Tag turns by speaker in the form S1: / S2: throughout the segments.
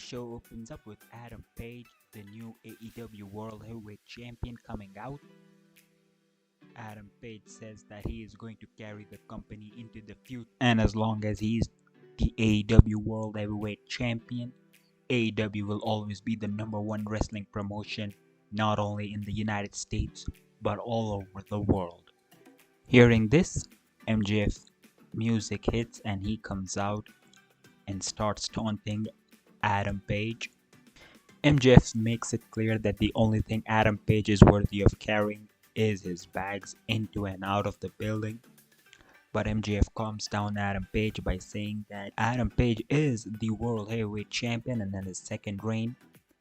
S1: show opens up with Adam Page, the new AEW World Heavyweight Champion, coming out. Adam Page says that he is going to carry the company into the future, and as long as he is the AEW World Heavyweight Champion, AEW will always be the #1 wrestling promotion, not only in the United States, but all over the world. Hearing this, MJF's music hits and he comes out and starts taunting Adam Page. MJF makes it clear that the only thing Adam Page is worthy of carrying is his bags into and out of the building. But MJF calms down Adam Page by saying that Adam Page is the World Heavyweight Champion, and in his second reign,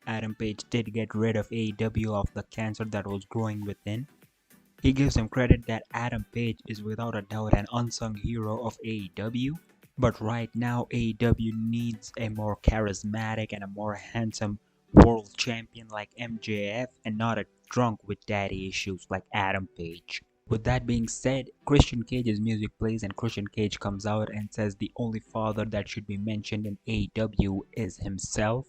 S1: Adam Page did get rid of AEW of the cancer that was growing within. He gives him credit that Adam Page is without a doubt an unsung hero of AEW, but right now AEW needs a more charismatic and a more handsome world champion like MJF, and not a drunk with daddy issues like Adam Page. With that being said, Christian Cage's music plays and Christian Cage comes out and says the only father that should be mentioned in AEW is himself.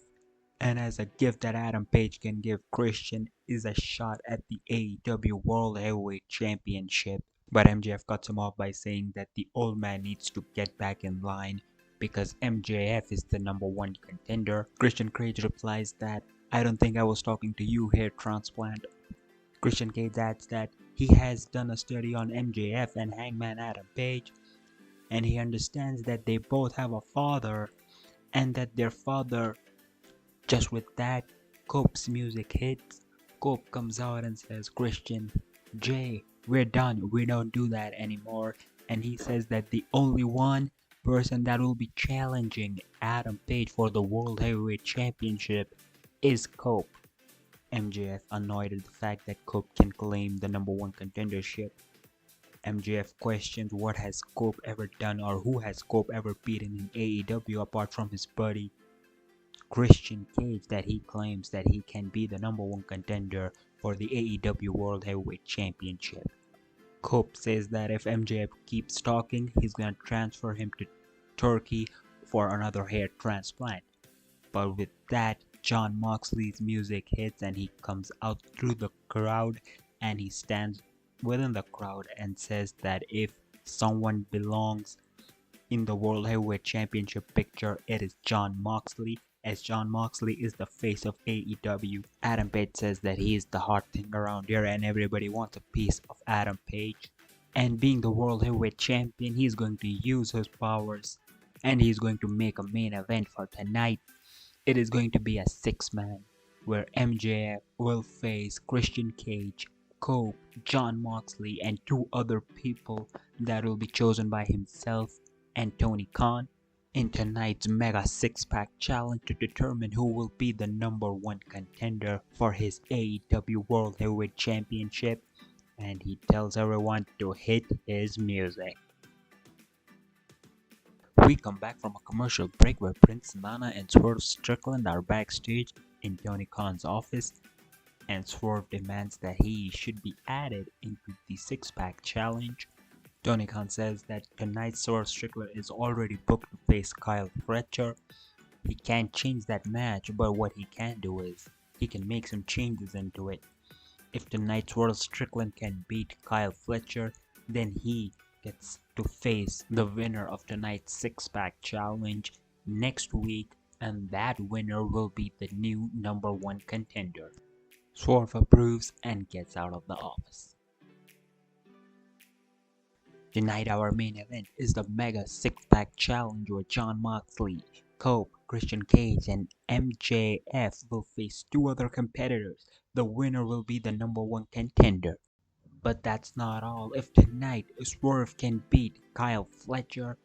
S1: And as a gift that Adam Page can give Christian is a shot at the AEW World Heavyweight Championship. But MJF cuts him off by saying that the old man needs to get back in line because MJF is the #1 contender. Christian Cage replies that, "I don't think I was talking to you, hair transplant." Christian Cage adds that he has done a study on MJF and Hangman Adam Page, and he understands that they both have a father and that their father. Just with that, Cope's music hits. Cope comes out and says, "Christian, Jay, we're done, we don't do that anymore." And he says that the only one person that will be challenging Adam Page for the World Heavyweight Championship is Cope. MJF annoyed at the fact that Cope can claim the #1 contendership. MJF questions what has Cope ever done, or who has Cope ever beaten in AEW apart from his buddy Christian Cage, that he claims that he can be the #1 contender for the AEW World Heavyweight Championship. Cope says that if MJF keeps talking, he's gonna transfer him to Turkey for another hair transplant. But with that, Jon Moxley's music hits and he comes out through the crowd and he stands within the crowd and says that if someone belongs in the World Heavyweight Championship picture, it is Jon Moxley, as Jon Moxley is the face of AEW. Adam Page says that he is the hot thing around here and everybody wants a piece of Adam Page. And being the World Heavyweight Champion, he's going to use his powers and he's going to make a main event for tonight. It is going to be a 6-man where MJF will face Christian Cage, Cope, Jon Moxley, and 2 other people that will be chosen by himself and Tony Khan in tonight's Mega 6-Pack Challenge to determine who will be the #1 contender for his AEW World Heavyweight Championship, and he tells everyone to hit his music. We come back from a commercial break where Prince Nana and Swerve Strickland are backstage in Tony Khan's office, and Swerve demands that he should be added into the 6-Pack Challenge. Tony Khan says that tonight Swerve Strickland is already booked to face Kyle Fletcher. He can't change that match, but what he can do is he can make some changes into it. If tonight Swerve Strickland can beat Kyle Fletcher, then he gets to face the winner of tonight's 6-Pack Challenge next week, and that winner will be the new #1 contender. Swerve approves and gets out of the office. Tonight our main event is the Mega 6-Pack Challenge where Jon Moxley, Cope, Christian Cage, and MJF will face 2 other competitors. The winner will be the #1 contender. But that's not all. If tonight Swerve can beat Kyle Fletcher,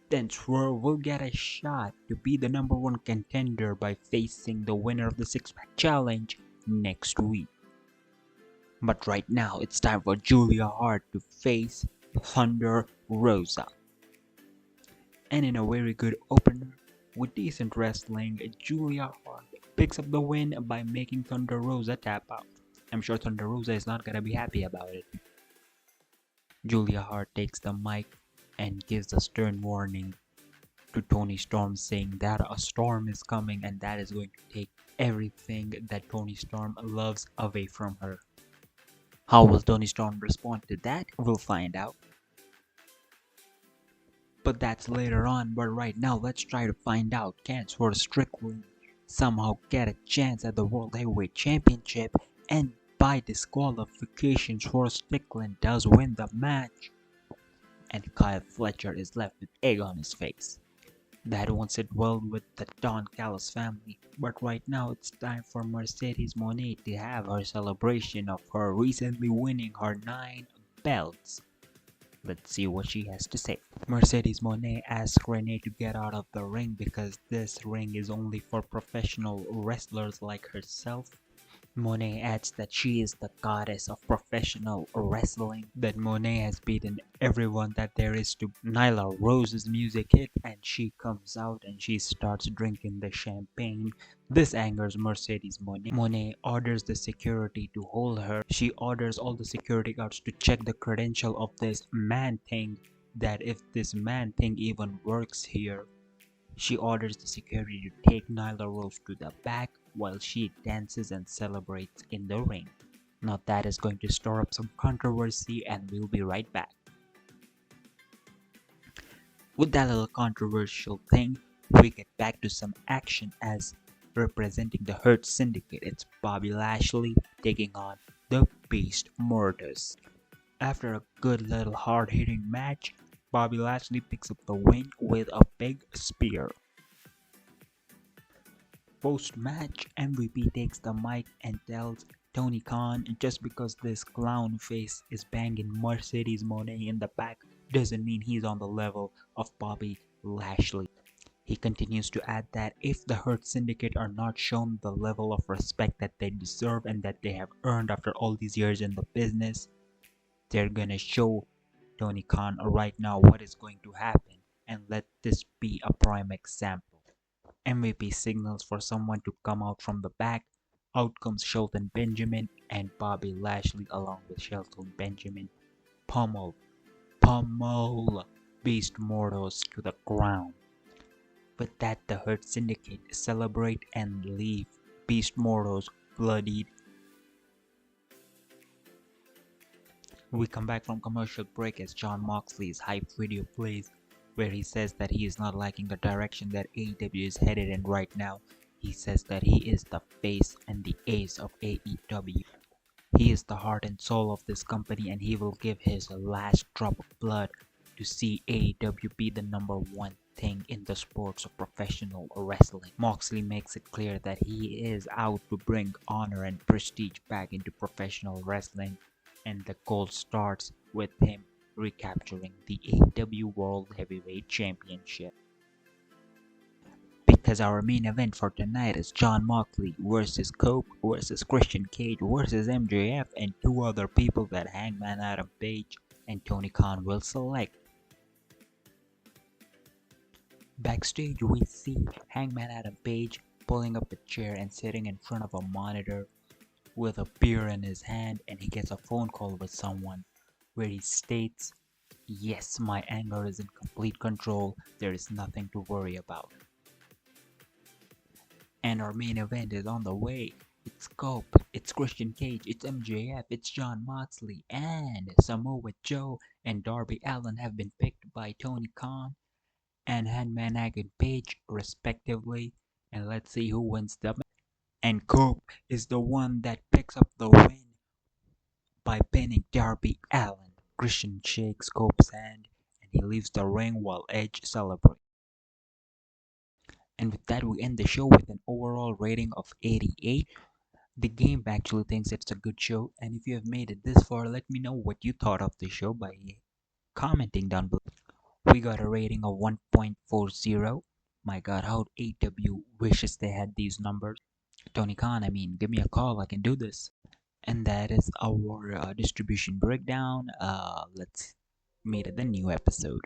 S1: then Swerve will get a shot to be the #1 contender by facing the winner of the 6-Pack Challenge next week. But right now it's time for Julia Hart to face Thunder Rosa. And in a very good opener with decent wrestling, Julia Hart picks up the win by making Thunder Rosa tap out. I'm sure Thunder Rosa is not gonna be happy about it. Julia Hart takes the mic and gives a stern warning to Tony Storm, saying that a storm is coming and that is going to take everything that Tony Storm loves away from her. How will Tony Storm respond to that? We'll find out. But that's later on, but right now let's try to find out, can Swerve Strickland somehow get a chance at the World Heavyweight Championship, and by disqualification Swerve Strickland does win the match, and Kyle Fletcher is left with egg on his face. That won't sit well with the Don Callis family, but right now it's time for Mercedes Moné to have her celebration of her recently winning her 9 belts. Let's see what she has to say. Mercedes Moné asks Renee to get out of the ring because this ring is only for professional wrestlers like herself. Monet adds that she is the goddess of professional wrestling, that Monet has beaten everyone that there is to. Nyla Rose's music hit and she comes out and she starts drinking the champagne. This angers Mercedes Monet. Monet orders the security to hold her. She orders all the security guards to check the credential of this man thing, that if this man thing even works here. She orders the security to take Nyla Rose to the back while she dances and celebrates in the ring. Now that is going to stir up some controversy and we'll be right back. With that little controversial thing, we get back to some action as representing the Hurt Syndicate. It's Bobby Lashley taking on the Beast Murders. After a good little hard-hitting match, Bobby Lashley picks up the win with a big spear. Post-match, MVP takes the mic and tells Tony Khan just because this clown face is banging Mercedes Moné in the back doesn't mean he's on the level of Bobby Lashley. He continues to add that if the Hurt Syndicate are not shown the level of respect that they deserve and that they have earned after all these years in the business, they're gonna show Tony Khan right now what is going to happen, and let this be a prime example. MVP signals for someone to come out from the back. Out comes Shelton Benjamin and Bobby Lashley along with Shelton Benjamin pummel Beast Mortals to the ground. With that, the Hurt Syndicate celebrate and leave Beast Mortals bloodied. We come back from commercial break as Jon Moxley's hype video plays, where he says that he is not liking the direction that AEW is headed in right now. He says that he is the face and the ace of AEW. He is the heart and soul of this company, and he will give his last drop of blood to see AEW be the #1 thing in the sports of professional wrestling. Moxley makes it clear that he is out to bring honor and prestige back into professional wrestling, and the goal starts with him recapturing the AEW World Heavyweight Championship. Because our main event for tonight is Jon Moxley versus Cope versus Christian Cage versus MJF and 2 other people that Hangman Adam Page and Tony Khan will select. Backstage we see Hangman Adam Page pulling up a chair and sitting in front of a monitor with a beer in his hand, and he gets a phone call with someone where he states, "Yes, my anger is in complete control, there is nothing to worry about." And our main event is on the way. It's Cope, it's Christian Cage, it's MJF, it's Jon Moxley, and Samoa Joe and Darby Allin have been picked by Tony Khan and Hangman Adam Page respectively, and let's see who wins the match. And Cope is the one that picks up the win by pinning Darby Allin. Christian shakes Cope's hand and he leaves the ring while Edge celebrates. And with that, we end the show with an overall rating of 88. The game actually thinks it's a good show, and if you have made it this far, let me know what you thought of the show by commenting down below. We got a rating of 1.40. My god, how AEW wishes they had these numbers. Tony Khan, I mean, give me a call, I can do this. And that is our distribution breakdown. Let's meet at the new episode.